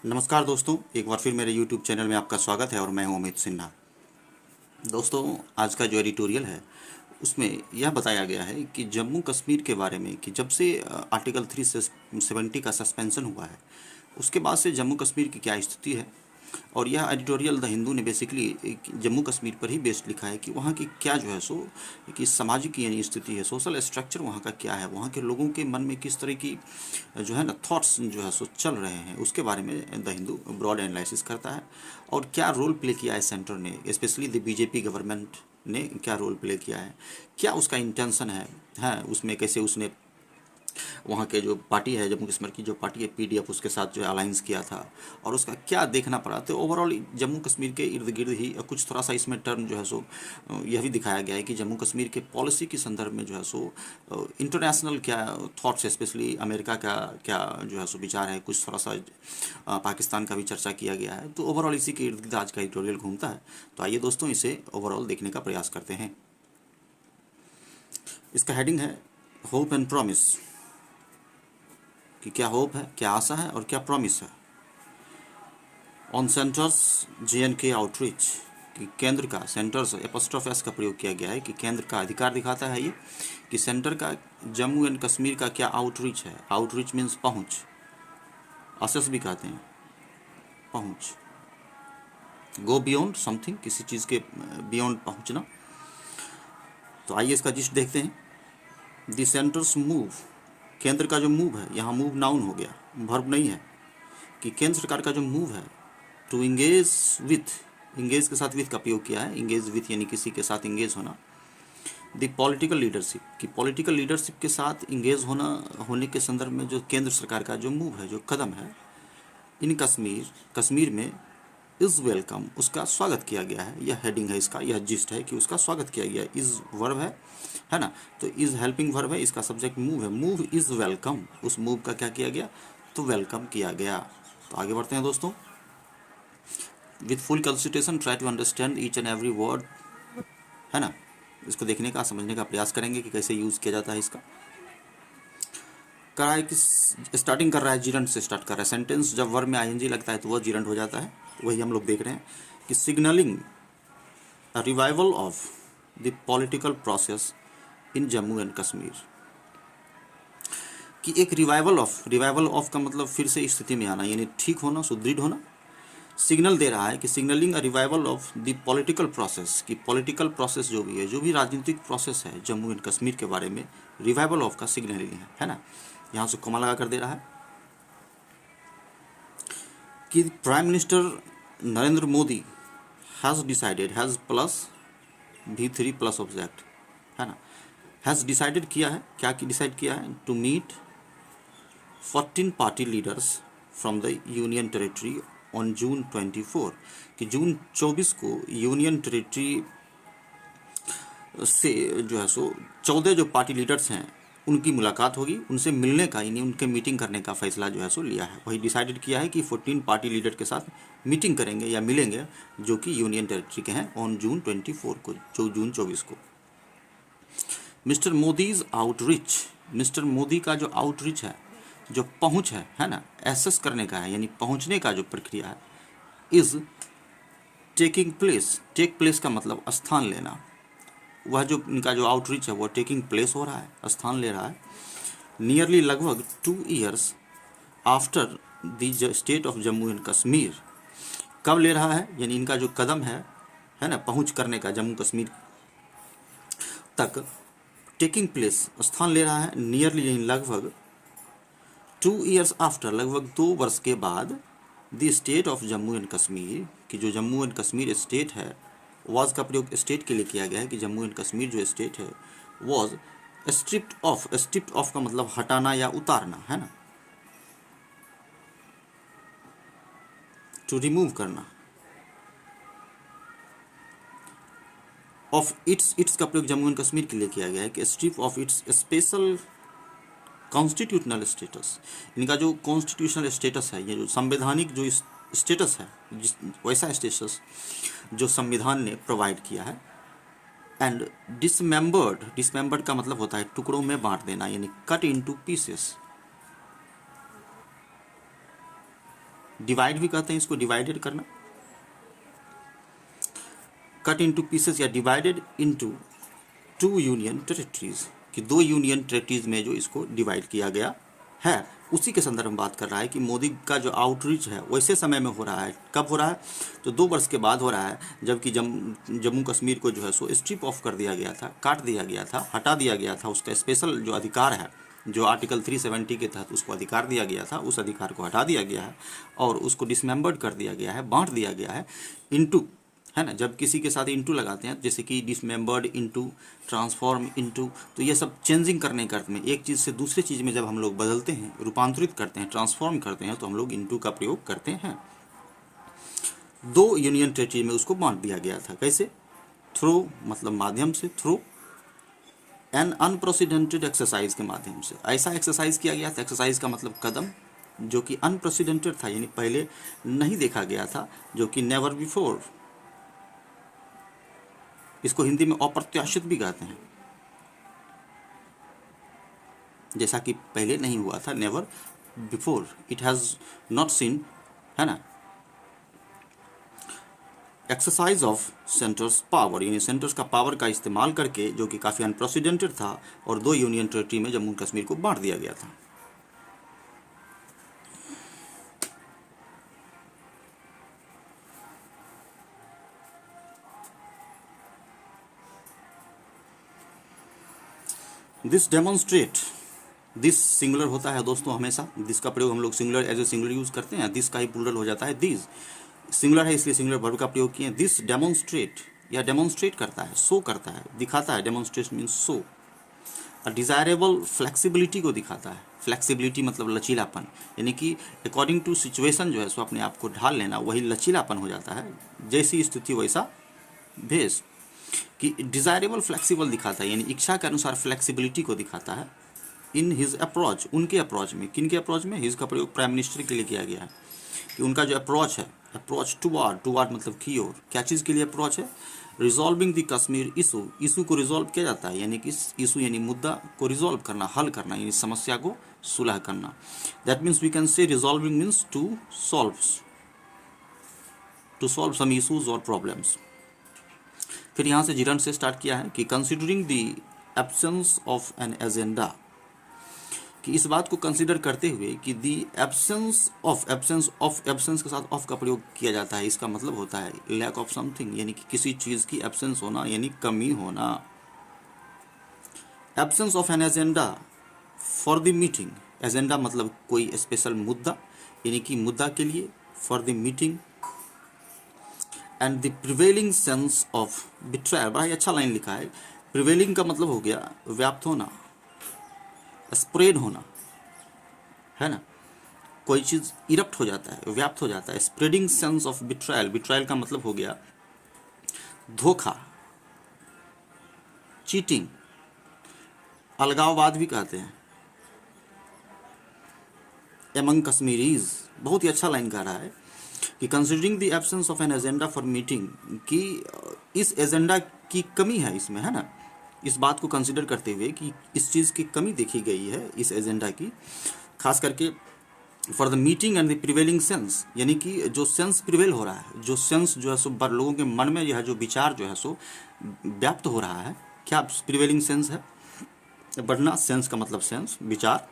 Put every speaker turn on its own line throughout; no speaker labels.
नमस्कार दोस्तों, एक बार फिर मेरे YouTube चैनल में आपका स्वागत है और मैं हूं अमित सिन्हा। दोस्तों, आज का जो एडिटोरियल है उसमें यह बताया गया है कि जम्मू कश्मीर के बारे में कि जब से आर्टिकल 370 का सस्पेंशन हुआ है उसके बाद से जम्मू कश्मीर की क्या स्थिति है। और यह एडिटोरियल द हिंदू ने बेसिकली जम्मू कश्मीर पर ही बेस्ड लिखा है कि वहाँ की क्या जो है सो कि सामाजिक यानी स्थिति है, सोशल स्ट्रक्चर वहाँ का क्या है, वहाँ के लोगों के मन में किस तरह की जो है ना थॉट्स जो है सो चल रहे हैं, उसके बारे में द हिंदू ब्रॉड एनालिसिस करता है। और क्या रोल प्ले किया है सेंटर ने, स्पेशली द बीजेपी गवर्नमेंट ने क्या रोल प्ले किया है, क्या उसका इंटेंशन है उसमें, कैसे उसने वहाँ के जो पार्टी है, जम्मू कश्मीर की जो पार्टी है पीडीएफ, उसके साथ जो अलायंस किया था और उसका क्या देखना पड़ा। तो ओवरऑल जम्मू कश्मीर के इर्द गिर्द ही कुछ थोड़ा सा इसमें टर्न जो है सो यह भी दिखाया गया है कि जम्मू कश्मीर के पॉलिसी के संदर्भ में जो है सो इंटरनेशनल क्या थॉट्स, स्पेशली अमेरिका का क्या जो है सो विचार है, कुछ थोड़ा सा पाकिस्तान का भी चर्चा किया गया है। तो ओवरऑल इसी के इर्द गिर्द आज का एडिटोरियल घूमता है। तो आइए दोस्तों, इसे ओवरऑल देखने का प्रयास करते हैं। इसका हेडिंग है होप एंड प्रॉमिस, कि क्या होप है, क्या आशा है और क्या प्रॉमिस है। ऑन सेंटर्स JNK आउटरीच, कि केंद्र का, सेंटर्स एपोस्ट्रोफ एस का प्रयोग किया गया है कि केंद्र का अधिकार दिखाता है ये कि सेंटर का जम्मू एंड कश्मीर का क्या आउटरीच है। आउटरीच मीन्स पहुंच, असेस भी कहते हैं, पहुंच, गो बियॉन्ड समथिंग, किसी चीज़ के बियॉन्ड पहुंचना। तो आइए इसका जिस्ट देखते हैं। द सेंटर्स मूव, केंद्र का जो मूव है, यहाँ मूव नाउन हो गया, वर्ब नहीं है, कि केंद्र सरकार का जो मूव है टू इंगेज विथ, इंगेज के साथ विथ का प्रयोग किया है, इंगेज विथ यानी किसी के साथ इंगेज होना। द पॉलिटिकल लीडरशिप, कि पॉलिटिकल लीडरशिप के साथ इंगेज होने के संदर्भ में जो केंद्र सरकार का जो मूव है, जो कदम है इन कश्मीर में इज़ वेलकम, उसका स्वागत किया गया है। यह हेडिंग है इसका, यह जिस्ट है कि उसका स्वागत किया गया है। इज़ वर्ब है ना, तो इज़ हेल्पिंग वर्ब है, इसका सब्जेक्ट मूव है, मूव इज़ वेलकम, उस मूव का क्या किया गया, तो वेलकम किया गया। तो आगे बढ़ते हैं दोस्तों। With full consideration try to understand each and every word, है ना, इसको देखने का, समझने का प्रयास करेंगे कि कैसे यूज़ किया जाता है इसका। कर रहा है कि स्टार्टिंग कर रहा है, जिरंट से स्टार्ट कर रहा है सेंटेंस। जब वर्ब में ING लगता है तो वह जिरंट हो जाता है, वही हम लोग देख रहे हैं कि signalling revival of the political process in Jammu and Kashmir, कि एक रिवाइवल ऑफ का मतलब फिर से स्थिति में आना, यानी ठीक होना, सुदृढ़ होना। सिग्नल दे रहा है कि signalling a revival of the political process, कि पॉलिटिकल प्रोसेस जो भी है, जो भी राजनीतिक प्रोसेस है जम्मू एंड कश्मीर के बारे में, रिवाइवल ऑफ का सिग्नलिंग है ना। यहाँ से कॉमा लगा कर दे रहा है कि prime minister Narendra Modi has decided, has plus V3 plus object, है ना, हैज़ डिसाइडेड किया है, क्या डिसाइड किया है, to meet 14 party leaders from the union territory on June 24, कि जून 24 को यूनियन टेरिटरी से जो है सो 14 जो पार्टी लीडर्स हैं उनकी मुलाकात होगी, उनसे मिलने का, यानी उनके मीटिंग करने का फैसला जो है सो लिया है। वही डिसाइडेड किया है कि 14 पार्टी लीडर के साथ मीटिंग करेंगे या मिलेंगे, जो कि यूनियन टेरिटरी के हैं, ऑन जून 24 को, जो जून 24 को। Mister Modi's outreach, mister Modi का जो आउटरीच है, जो पहुंच है ना, एसेस करने का है, यानी पहुंचने का जो प्रक्रिया है, is taking place, take place का मतलब स्थान लेना, वह जो इनका जो आउटरीच है वो टेकिंग प्लेस हो रहा है, स्थान ले रहा है। नियरली लगभग 2 years after the state of Jammu and Kashmir, कब ले रहा है, यानी इनका जो कदम है ना, पहुंच करने का जम्मू कश्मीर तक, टेकिंग प्लेस स्थान ले रहा है, नियरली यानी लगभग 2 ईयर्स आफ्टर, लगभग 2 वर्ष के बाद, the state of Jammu and Kashmir, कि जो जम्मू एंड कश्मीर स्टेट है, वॉज का प्रयोग स्टेट के लिए किया गया है कि जम्मू एंड कश्मीर जो स्टेट है वॉज स्ट्रिप्ट ऑफ का मतलब हटाना या उतारना, है ना, टू रिमूव करना, ऑफ इट्स का प्रयोग जम्मू एंड कश्मीर के लिए किया गया है कि strip of its special constitutional status, इनका जो कॉन्स्टिट्यूशनल स्टेटस है, ये जो संवैधानिक जो स्टेटस है, वैसा स्टेटस जो संविधान ने प्रोवाइड किया है। एंड डिसमेंबर्ड का मतलब होता है टुकड़ों में बांट देना, यानी कट इनटू पीसेस, डिवाइड भी कहते हैं इसको, डिवाइडेड करना, कट इनटू पीसेस या डिवाइडेड इनटू 2 यूनियन टेरिटरीज, कि 2 यूनियन टेरिटरीज में जो इसको डिवाइड किया गया है, उसी के संदर्भ में बात कर रहा है कि मोदी का जो आउटरीच है वैसे समय में हो रहा है। कब हो रहा है? तो 2 वर्ष के बाद हो रहा है, जबकि जम्मू कश्मीर को जो है सो स्ट्रिप ऑफ कर दिया गया था, काट दिया गया था, हटा दिया गया था, उसका स्पेशल जो अधिकार है, जो आर्टिकल 370 के तहत उसको अधिकार दिया गया था, उस अधिकार को हटा दिया गया है और उसको डिसमेंबर्ड कर दिया गया है, बांट दिया गया है इनटू, है ना। जब किसी के साथ इंटू लगाते हैं, जैसे कि डिसमेंबर्ड इंटू, ट्रांसफॉर्म इंटू, तो ये सब चेंजिंग करने के अर्थ में, एक चीज़ से दूसरी चीज़ में जब हम लोग बदलते हैं, रूपांतरित करते हैं, ट्रांसफॉर्म करते हैं, तो हम लोग इंटू का प्रयोग करते हैं। 2 यूनियन टेरिटरी में उसको बांट दिया गया था। कैसे? थ्रू, मतलब माध्यम से, थ्रू एन अनप्रेसिडेंटेड एक्सरसाइज के माध्यम से। ऐसा एक्सरसाइज किया गया था, एक्सरसाइज का मतलब कदम, जो कि अनप्रेसिडेंटेड था, यानी पहले नहीं देखा गया था, जो कि नेवर बिफोर, इसको हिंदी में अप्रत्याशित भी कहते हैं, जैसा कि पहले नहीं हुआ था, never before, it has not seen, है ना। एक्सरसाइज ऑफ सेंटर्स पावर, यानी सेंटर्स का पावर का इस्तेमाल करके, जो कि काफ़ी अनप्रेसिडेंटेड था, और 2 यूनियन टेरिटरी में जम्मू कश्मीर को बांट दिया गया था। दिस डेमोन्स्ट्रेट, दिस सिंगुलर होता है दोस्तों हमेशा, दिस का प्रयोग हम लोग singular as a singular use करते हैं, दिस का ही प्लूरल हो जाता है दिस, सिंगुलर है इसलिए सिंगुलर वर्ब का प्रयोग किए। दिस डेमोन्स्ट्रेट, या डेमोन्स्ट्रेट करता है, शो करता है, दिखाता है, demonstrate means show. Desirable flexibility को दिखाता है, फ्लेक्सिबिलिटी मतलब लचीलापन, यानी कि अकॉर्डिंग टू सिचुएशन जो है सो अपने आप को ढाल लेना, वही लचीलापन हो जाता है, जैसी स्थिति वैसा भेष। कि डिज़ायरेबल फ्लेक्सिबल दिखाता है, यानी इच्छा के अनुसार फ्लेक्सिबिलिटी को दिखाता है। इन हिज अप्रोच, उनके अप्रोच में, किन के अप्रोच में? हिज का प्रयोग प्राइम मिनिस्टर के लिए किया गया है, कि उनका जो अप्रोच है, अप्रोच टुवार्ड मतलब की ओर, क्या चीज़ के लिए अप्रोच है? Resolving the Kashmir issue, issue को रिजॉल्व किया जाता है, यानी कि इशू यानी मुद्दा को रिजॉल्व करना, हल करना, यानी समस्या को सुलह करना। That means we can say resolving means to solve some issues और प्रॉब्लम्स। फिर यहाँ से जिरन से स्टार्ट किया है कि considering the absence of an agenda, कि इस बात को कंसिडर करते हुए कि दी एब्सेंस के साथ ऑफ का प्रयोग किया जाता है, इसका मतलब होता है लैक ऑफ समथिंग, यानी कि किसी चीज़ की एब्सेंस होना, यानी कमी होना। Absence of an agenda for the meeting, agenda मतलब कोई स्पेशल मुद्दा, यानी कि मुद्दा के लिए, for the meeting, and the prevailing sense of betrayal, बड़ा ही अच्छा लाइन लिखा है। प्रिवेलिंग का मतलब हो गया व्याप्त होना, स्प्रेड होना, है ना, कोई चीज़ इरप्ट हो जाता है, व्याप्त हो जाता है। स्प्रेडिंग सेंस ऑफ बिट्रायल, बिट्रायल का मतलब हो गया धोखा, चीटिंग, अलगाववाद भी कहते हैं। एमंग कश्मीरीज, बहुत ही अच्छा लाइन कह रहा है कि considering the absence of an agenda for meeting, कि इस एजेंडा की कमी है इसमें, है ना, इस बात को कंसिडर करते हुए कि इस चीज़ की कमी देखी गई है इस एजेंडा की, खास करके for the meeting and the prevailing sense, यानी कि जो सेंस प्रिवेल हो रहा है, जो सेंस जो है सो लोगों के मन में यह जो विचार जो है सो व्याप्त हो रहा है, क्या प्रिवेलिंग सेंस है? बढ़ना, सेंस का मतलब सेंस, विचार।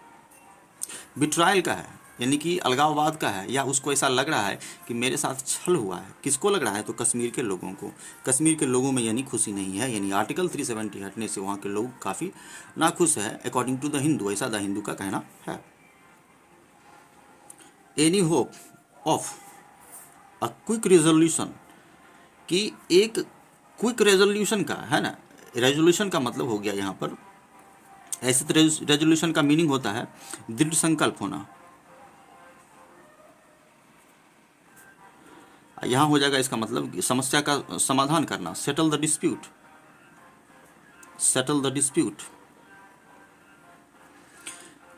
बिट्रायल का है, यानी कि अलगाववाद का है, या उसको ऐसा लग रहा है कि मेरे साथ छल हुआ है। किसको लग रहा है? तो कश्मीर के लोगों को। कश्मीर के लोगों में यानी खुशी नहीं है, यानी आर्टिकल 370 हटने से वहाँ के लोग काफ़ी नाखुश है, अकॉर्डिंग टू द हिंदू, ऐसा द हिंदू का कहना है। Any hope of a quick resolution, कि एक क्विक रेजोल्यूशन का, है ना, रेजोल्यूशन का मतलब हो गया यहाँ पर, ऐसे तो रेजोल्यूशन का मीनिंग होता है दृढ़ संकल्प होना, यहाँ हो जाएगा इसका मतलब समस्या का समाधान करना, सेटल द डिस्प्यूट,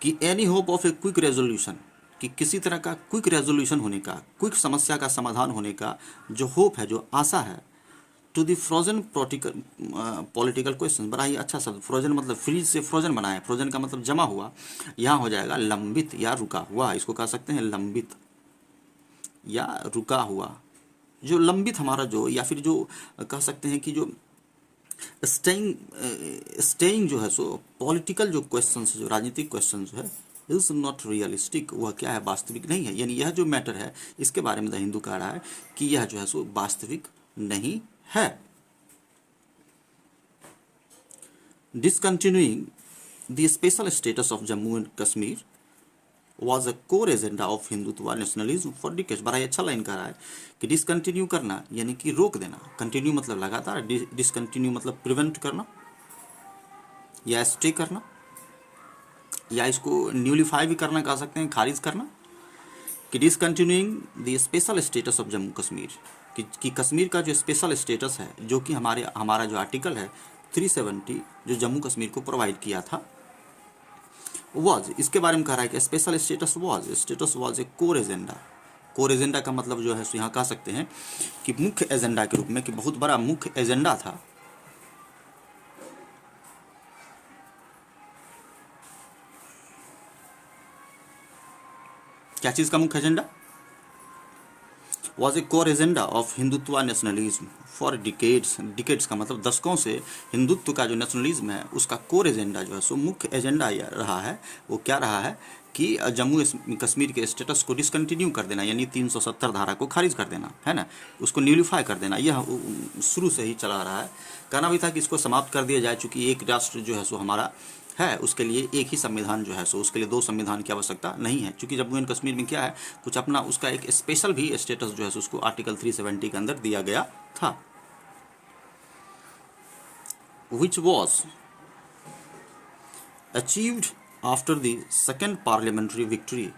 कि any hope of a quick resolution, कि किसी तरह का क्विक रेजोल्यूशन होने का, क्विक समस्या का समाधान होने का जो होप है, जो आशा है, to the frozen political question, बड़ा ही अच्छा शब्द, फ्रोजन मतलब फ्रीज से फ्रोजन बनाया, फ्रोजन का मतलब जमा हुआ, यहाँ हो जाएगा लंबित या रुका हुआ, इसको कह सकते हैं लंबित, या रुका हुआ, जो लंबित हमारा जो, या फिर जो कह सकते हैं कि जो स्टेइंग जो है सो पॉलिटिकल जो क्वेश्चन जो राजनीतिक क्वेश्चन जो है इज नॉट रियलिस्टिक, वह क्या है, वास्तविक नहीं है। यानी यह जो मैटर है इसके बारे में द हिंदू कह रहा है कि यह जो है सो वास्तविक नहीं है। Discontinuing the special status of Jammu and Kashmir was a core agenda of Hindutva nationalism for decades. बड़ा ही अच्छा लाइन कर रहा है कि डिसकंटिन्यू करना यानी कि रोक देना, कंटिन्यू मतलब लगातार, डिसकंटिन्यू मतलब प्रिवेंट करना या स्टे करना, या इसको न्यूलीफाई भी करना कह सकते हैं, खारिज करना, कि discontinuing the special status of Jammu Kashmir, कि कश्मीर का जो स्पेशल स्टेटस है, जो कि हमारा जो आर्टिकल है 370 जो जम्मू कश्मीर को प्रोवाइड किया था, वॉज, इसके बारे में कह रहा है कि special status was a core agenda. Core agenda का मतलब जो है यहाँ कह सकते हैं कि मुख्य एजेंडा के रूप में, कि बहुत बड़ा मुख्य एजेंडा था। क्या चीज का मुख्य agenda? Was a core agenda of Hindutva nationalism for decades. Decades का मतलब दशकों से हिंदुत्व का जो नेशनलिज्म है उसका कोर एजेंडा जो है सो मुख्य एजेंडा रहा है। वो क्या रहा है कि जम्मू कश्मीर के स्टेटस को डिसकंटिन्यू कर देना, यानी 370 धारा को खारिज कर देना, है ना, उसको न्यूलीफाई कर देना। यह शुरू से ही चला रहा है। कहना भी था कि इसको समाप्त कर दिया जाए, चूँकि एक राष्ट्र जो है सो हमारा है, उसके लिए एक ही संविधान जो है सो, उसके लिए दो संविधान की आवश्यकता नहीं है। क्योंकि जम्मू एंड कश्मीर में क्या है, कुछ अपना उसका एक स्पेशल भी स्टेटस जो है सो उसको आर्टिकल 370 के अंदर दिया गया था, which was achieved after the second parliamentary victory,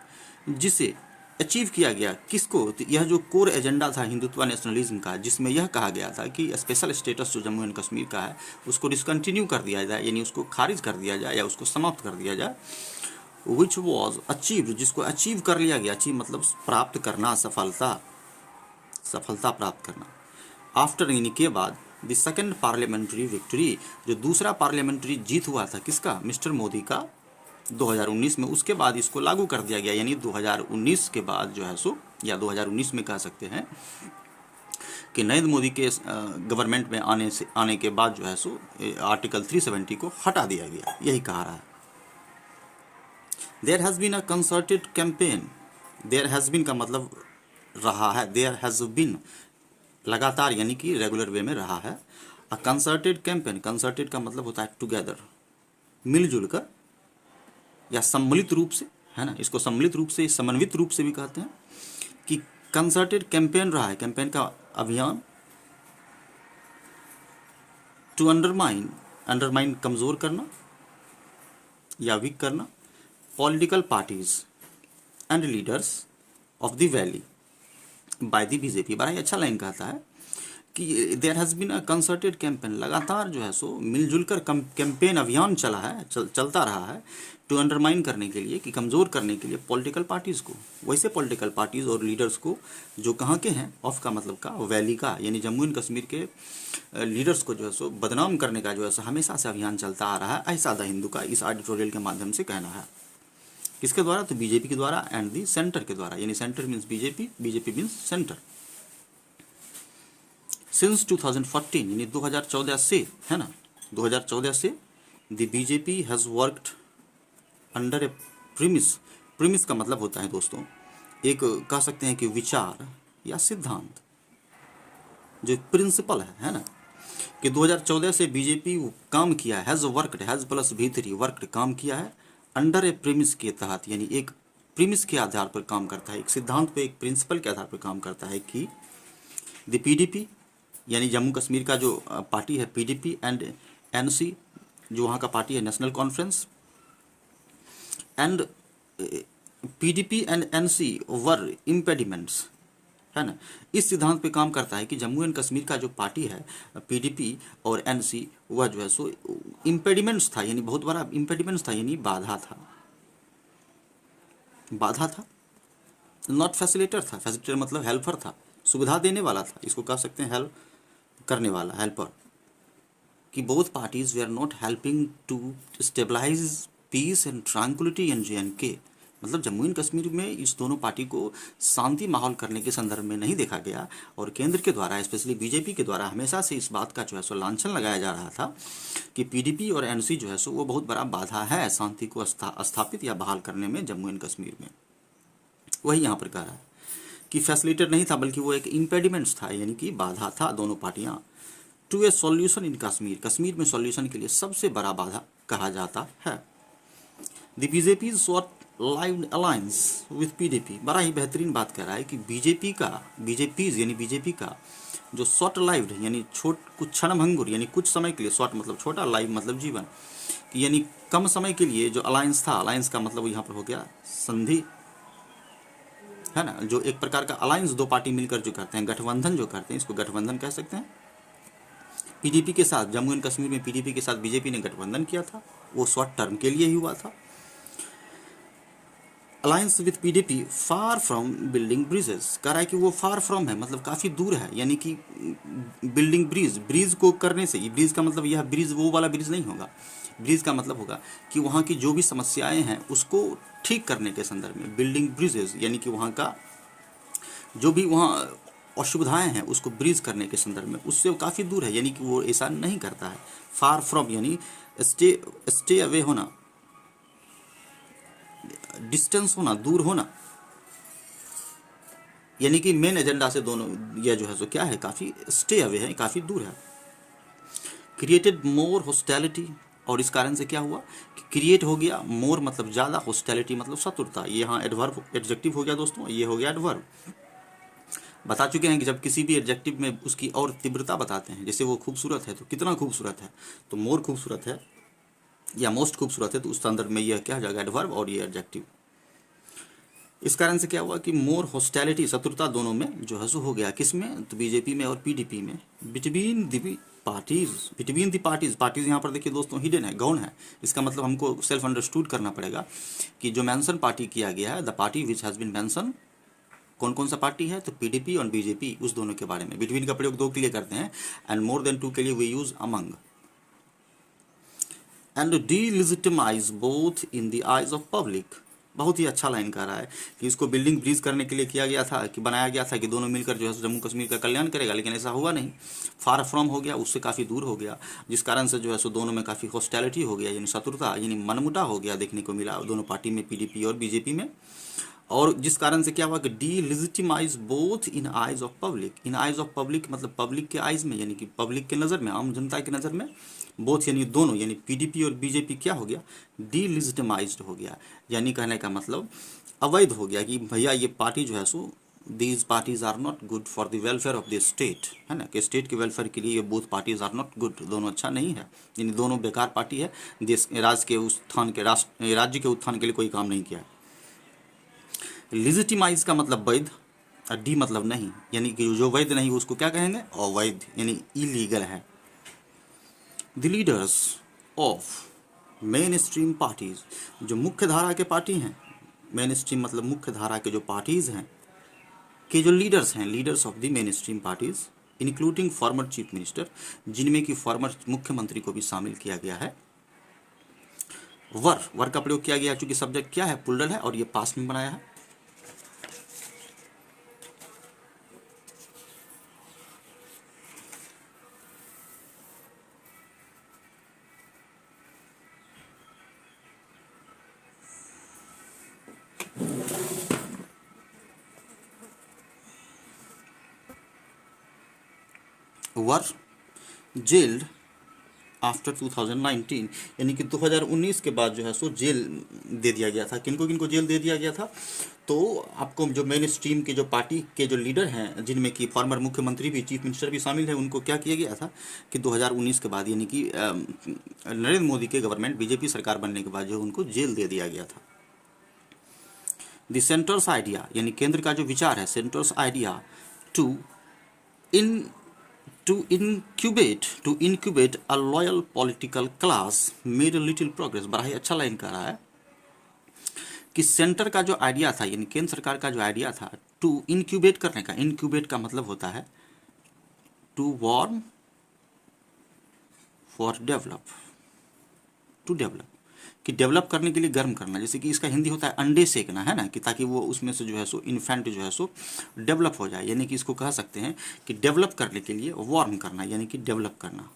जिसे अचीव किया गया किसको? तो यह जो कोर एजेंडा था हिंदुत्व नेशनलिज्म का, जिसमें यह कहा गया था कि स्पेशल स्टेटस जो जम्मू एंड कश्मीर का है उसको डिसकंटिन्यू कर दिया जाए, यानी उसको खारिज कर दिया जाए या उसको समाप्त कर दिया जाए। विच वॉज अचीव, जिसको अचीव कर लिया गया, अचीव मतलब प्राप्त करना, सफलता प्राप्त करना। आफ्टर, यानी के बाद, द सेकेंड पार्लियामेंट्री विक्ट्री, जो दूसरा पार्लियामेंट्री जीत हुआ था किसका? मिस्टर मोदी का 2019 में, उसके बाद इसको लागू कर दिया गया। यानी 2019 के बाद जो है सो, या 2019 में कह सकते हैं कि नरेंद्र मोदी के गवर्नमेंट में आने के बाद जो है सो आर्टिकल 370 को हटा दिया गया, यही कहा रहा है। There has been a concerted campaign, there has been का मतलब रहा है, देयर हैज़ बीन लगातार यानी कि रेगुलर वे में रहा है। अ कंसर्टेड कैंपेन, कंसर्टेड का मतलब होता है टुगेदर, मिलजुल कर या सम्मिलित रूप से, है ना, इसको सम्मिलित रूप से, समन्वित रूप से भी कहते हैं, कि कंसर्टेड कैंपेन रहा है, कैंपेन का अभियान। टू अंडरमाइन, अंडरमाइन कमजोर करना या वीक करना, political parties and leaders of the valley by the BJP. बड़ा ही अच्छा लाइन कहता है कि there has been a concerted campaign, लगातार जो है सो मिलजुल कर कैंपेन अभियान चला है, चलता रहा है, टू अंडरमाइन करने के लिए, कि कमज़ोर करने के लिए पॉलिटिकल पार्टीज़ को, वैसे पॉलिटिकल पार्टीज़ और लीडर्स को जो कहाँ के हैं, ऑफ का मतलब का वैली का, यानी जम्मू एंड कश्मीर के लीडर्स को जो है सो बदनाम करने का जो है सो हमेशा से अभियान चलता आ रहा है, ऐसा द हिंदू का इस एडिटोरियल के माध्यम से कहना है। किसके द्वारा? तो बीजेपी के द्वारा एंड दी सेंटर के द्वारा, यानी centre means BJP, BJP means centre. Since 2014, यानी 2014 से, है ना, 2014 से the BJP has worked under A premise. Premise का मतलब होता है दोस्तों, एक कह सकते हैं कि विचार या सिद्धांत, जो प्रिंसिपल है ना, कि 2014 से बीजेपी काम किया है, हैज़ वर्कड, हैज़ प्लस भीतरी, वर्कड काम किया है, अंडर ए प्रीमिस के तहत, यानी एक प्रीमिस के आधार पर काम करता है, एक सिद्धांत पे, एक प्रिंसिपल के आधार पर काम करता है, कि द पीडीपी, यानी जम्मू कश्मीर का जो पार्टी है पीडीपी, एंड एनसी जो वहाँ का पार्टी है national conference, and PDP and NC were impediments, है ना, इस सिद्धांत पे काम करता है कि जम्मू एंड कश्मीर का जो पार्टी है पीडीपी और एनसी, वह जो है सो इम्पेडिमेंट्स था, यानी बहुत बड़ा इम्पेडिमेंट्स था, यानी बाधा था, बाधा था, नॉट फैसिलिटेटर था, फैसिलिटेटर मतलब हेल्पर था, सुविधा देने वाला था, इसको कह सकते हैं हेल्प करने वाला, हेल्पर, कि both parties they are not helping to stabilise peace and tranquility in JNK, मतलब जम्मू एंड कश्मीर में इस दोनों पार्टी को शांति माहौल करने के संदर्भ में नहीं देखा गया, और केंद्र के द्वारा स्पेशली बीजेपी के द्वारा हमेशा से इस बात का जो है सो लांछन लगाया जा रहा था कि पीडीपी और एनसी जो है सो वो बहुत बड़ा बाधा है शांति को स्थापित या बहाल करने में जम्मू एंड कश्मीर में। वही यहाँ पर कह रहा है कि फैसिलिटेट नहीं था बल्कि वो एक इम्पेडिमेंट्स था, यानी कि बाधा था दोनों पार्टियां to a solution in Kashmir, Kashmir में सॉल्यूशन के लिए सबसे बड़ा बाधा कहा जाता है। The BJP short live alliance with PDP, बड़ा ही बेहतरीन बात कह रहा है कि बीजेपी का जो शॉर्ट लाइव्ड यानी कुछ क्षणभंगुर यानी कुछ समय के लिए, शॉर्ट मतलब छोटा, लाइव मतलब जीवन, यानी कम समय के लिए जो अलायंस था, अलायंस का मतलब यहाँ पर हो गया संधि, है ना, जो एक प्रकार का अलायंस दो पार्टी मिलकर जो करते हैं, गठबंधन जो करते हैं, इसको गठबंधन कह सकते हैं। पीडीपी के साथ जम्मू एंड कश्मीर में पीडीपी के साथ बीजेपी ने गठबंधन किया था, वो शॉर्ट टर्म के लिए ही हुआ था। Alliance with PDP far from building bridges, कह रहा है कि वो फार फ्रॉम है मतलब काफ़ी दूर है, यानी कि बिल्डिंग ब्रिज को करने से, ब्रिज का मतलब यह ब्रिज वो वाला ब्रिज नहीं होगा, ब्रिज का मतलब होगा कि वहाँ की जो भी समस्याएं हैं उसको ठीक करने के संदर्भ में, बिल्डिंग ब्रिजेस यानी कि वहाँ का जो भी वहाँ असुविधाएं हैं उसको ब्रिज करने के संदर्भ में उससे वो काफ़ी दूर है, यानी कि वो ऐसा नहीं करता है। फार फ्रॉम यानी स्टे अवे होना, डिस्टेंस होना, दूर होना, यानी कि मेन एजेंडा से दोनों यह जो है सो क्या है, काफ़ी स्टे अवे है, काफ़ी दूर है। क्रिएटेड मोर हॉस्टैलिटी, और इस कारण से क्या हुआ कि क्रिएट हो गया, मोर मतलब ज़्यादा, हॉस्टैलिटी मतलब शत्रुता, ये यहाँ एडवर्ब एडजेक्टिव हो गया दोस्तों, ये हो गया एडवर्ब। बता चुके हैं कि जब किसी भी एडजेक्टिव में उसकी और तीव्रता बताते हैं, जैसे वो खूबसूरत है तो कितना खूबसूरत है, तो मोर खूबसूरत है या मोस्ट खूबसूरत है, तो उस संदर्भ में यह क्या हो जाएगा, एडवर्ब, और ये एडजेक्टिव। इस कारण से क्या हुआ कि मोर हॉस्टैलिटी, शत्रुता दोनों में जो है सो हो गया, किसमें, तो बीजेपी में और पीडीपी में, बिटवीन दी पार्टीज, पार्टीज यहाँ पर देखिए दोस्तों हिडन है, गौण है, इसका मतलब हमको सेल्फ अंडरस्टूड करना पड़ेगा कि जो मेंशन पार्टी किया गया है, the party which has been mention, कौन कौन सा पार्टी है, तो पीडीपी और बीजेपी, उस दोनों के बारे में। बिटवीन का प्रयोग दो के लिए करते हैं, एंड मोर देन टू के लिए we use among. And delegitimise both in the eyes of public, बहुत ही अच्छा लाइन कह रहा है कि इसको बिल्डिंग ब्रिज करने के लिए किया गया था, कि बनाया गया था कि दोनों मिलकर जो है जम्मू कश्मीर का कल्याण करेगा, लेकिन ऐसा हुआ नहीं, फार फ्रॉम हो गया, उससे काफ़ी दूर हो गया, जिस कारण से जो है सो दोनों में काफ़ी हॉस्टैलिटी हो गया, यानी शत्रुता, यानी मनमुटा हो गया देखने को मिला दोनों पार्टी में, पीडीपी और बीजेपी में। और जिस कारण से क्या हुआ कि delegitimise both in eyes of public, in eyes of public मतलब पब्लिक के आइज में, यानी कि पब्लिक के नज़र में, आम जनता की नज़र में, बोथ यानी दोनों, यानी पीडीपी और बीजेपी क्या हो गया, डीलिजिटिमाइज्ड हो गया, यानी कहने का मतलब अवैध हो गया कि भैया ये पार्टी जो है सो, these parties are not good for the welfare of the state, है ना, कि स्टेट के वेलफेयर के लिए ये both parties are not good, दोनों अच्छा नहीं है, यानी दोनों बेकार पार्टी है, देश राज्य के उत्थान के राज्य के उत्थान के लिए कोई काम नहीं किया है। लिजिटिमाइज का मतलब वैध, और डी मतलब नहीं, यानी कि जो वैध नहीं उसको क्या कहेंगे, अवैध, यानी इलीगल है। The leaders of main stream parties, जो मुख्य धारा के पार्टी हैं, मेन स्ट्रीम मतलब मुख्य धारा के जो पार्टीज हैं, के जो लीडर्स हैं, leaders of the main stream parties including former chief minister, जिनमें कि फॉर्मर मुख्यमंत्री को भी शामिल किया गया है। वर का प्रयोग किया गया, चूंकि सब्जेक्ट क्या है, पुल्डल है, और ये पास्ट में बनाया है। वर जेल्ड आफ्टर 2019, यानी कि 2019 के बाद जो है सो जेल दे दिया गया था। किनको किनको जेल दे दिया गया था, तो आपको जो मेन स्ट्रीम के जो पार्टी के जो लीडर हैं, जिनमें कि फॉर्मर मुख्यमंत्री भी, चीफ मिनिस्टर भी शामिल है, उनको क्या किया गया था कि 2019 के बाद, यानी कि नरेंद्र मोदी के गवर्नमेंट, बीजेपी सरकार बनने के बाद जो उनको जेल दे दिया गया था। द सेंटर्स आइडिया, यानी केंद्र का जो विचार है, centres idea to incubate a loyal political class made a little progress। बड़ा ही अच्छा लाइन कह रहा है कि सेंटर का जो आइडिया था, यानी केंद्र सरकार का जो आइडिया था, टू इनक्यूबेट करने का, इनक्यूबेट का मतलब होता है to warm for develop, to develop, कि डेवलप करने के लिए गर्म करना, जैसे कि इसका हिंदी होता है अंडे सेकना, है ना, कि ताकि वो उसमें से जो है सो इन्फेंट जो है सो डेवलप हो जाए, यानी कि इसको कह सकते हैं कि डेवलप करने के लिए वार्म करना, यानी कि डेवलप करना।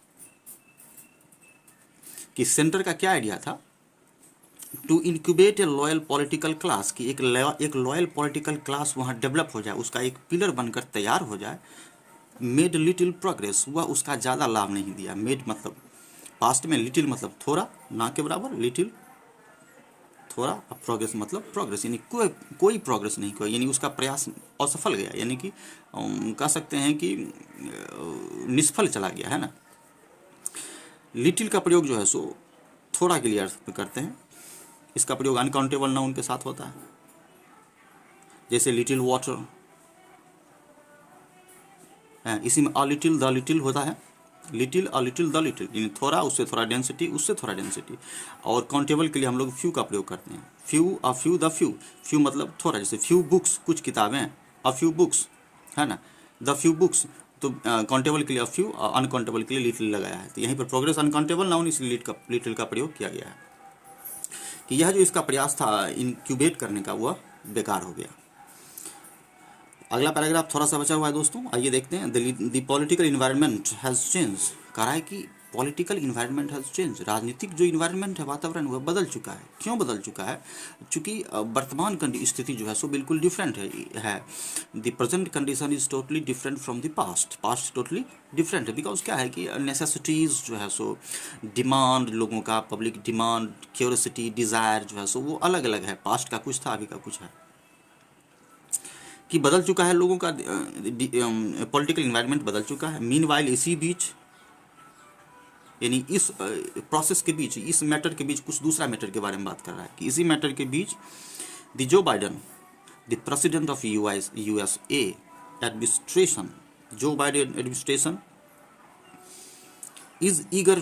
कि सेंटर का क्या आइडिया था, to incubate a loyal political class, कि एक लॉयल पॉलिटिकल क्लास वहाँ डेवलप हो जाए, उसका एक पिलर बनकर तैयार हो जाए। मेड लिटिल प्रोग्रेस, हुआ उसका ज़्यादा लाभ नहीं दिया। मेड मतलब पास्ट में, लिटिल मतलब थोड़ा, ना के बराबर, लिटिल थोड़ा, अब प्रोग्रेस मतलब प्रोग्रेस, यानी कोई प्रोग्रेस नहीं हुआ, यानी उसका प्रयास असफल गया, यानी कि कह सकते हैं कि निष्फल चला गया, है ना। लिटिल का प्रयोग जो है सो थोड़ा के लिए अर्थ में करते हैं। इसका प्रयोग अनकाउंटेबल नाउन के साथ होता है, जैसे लिटिल वाटर, इसी में अ लिटिल द लिटिल होता है, little a little the little, यानी थोड़ा, उससे थोड़ा डेंसिटी, उससे थोड़ा डेंसिटी। और काउंटेबल के लिए हम लोग फ्यू का प्रयोग करते हैं, few, a few, the few. Few मतलब थोड़ा, जैसे फ्यू बुक्स, कुछ किताबें, अ फ्यू बुक्स, है ना, द फ्यू बुक्स। तो काउंटेबल के लिए अ फ्यू, अनकाउंटेबल के लिए लिटिल लगाया है। तो यहीं पर प्रोग्रेस अनकाउंटेबल नाउन, इसलिए लिटिल का प्रयोग किया गया है। कि यह जो इसका प्रयास था इनक्यूबेट करने का, वह बेकार हो गया। अगला पैराग्राफ थोड़ा सा बचा हुआ है दोस्तों, आइए देखते हैं। The political environment has change, कह रहा है कि पॉलिटिकल इन्वायरमेंट हैज़ चेंज, राजनीतिक जो इन्वायरमेंट है, वातावरण, वह बदल चुका है। क्यों बदल चुका है? चूँकि वर्तमान स्थिति जो है सो बिल्कुल डिफरेंट है। The present condition is totally different from the past totally different है। बिकॉज क्या है कि नेसेसिटीज़ जो है सो, डिमांड, लोगों का पब्लिक डिमांड, क्यूरियोसिटी, डिज़ायर जो है सो वो अलग अलग है। पास्ट का कुछ था, अभी का कुछ है, कि बदल चुका है लोगों का, पॉलिटिकल इन्वायरमेंट बदल चुका है। मीनवाइल, इसी बीच, यानी इस प्रोसेस के बीच, इस मैटर के बीच कुछ दूसरा मैटर के बारे में बात कर रहा है, कि इसी मैटर के बीच the Joe Biden, the president of USA administration, Joe Biden administration is eager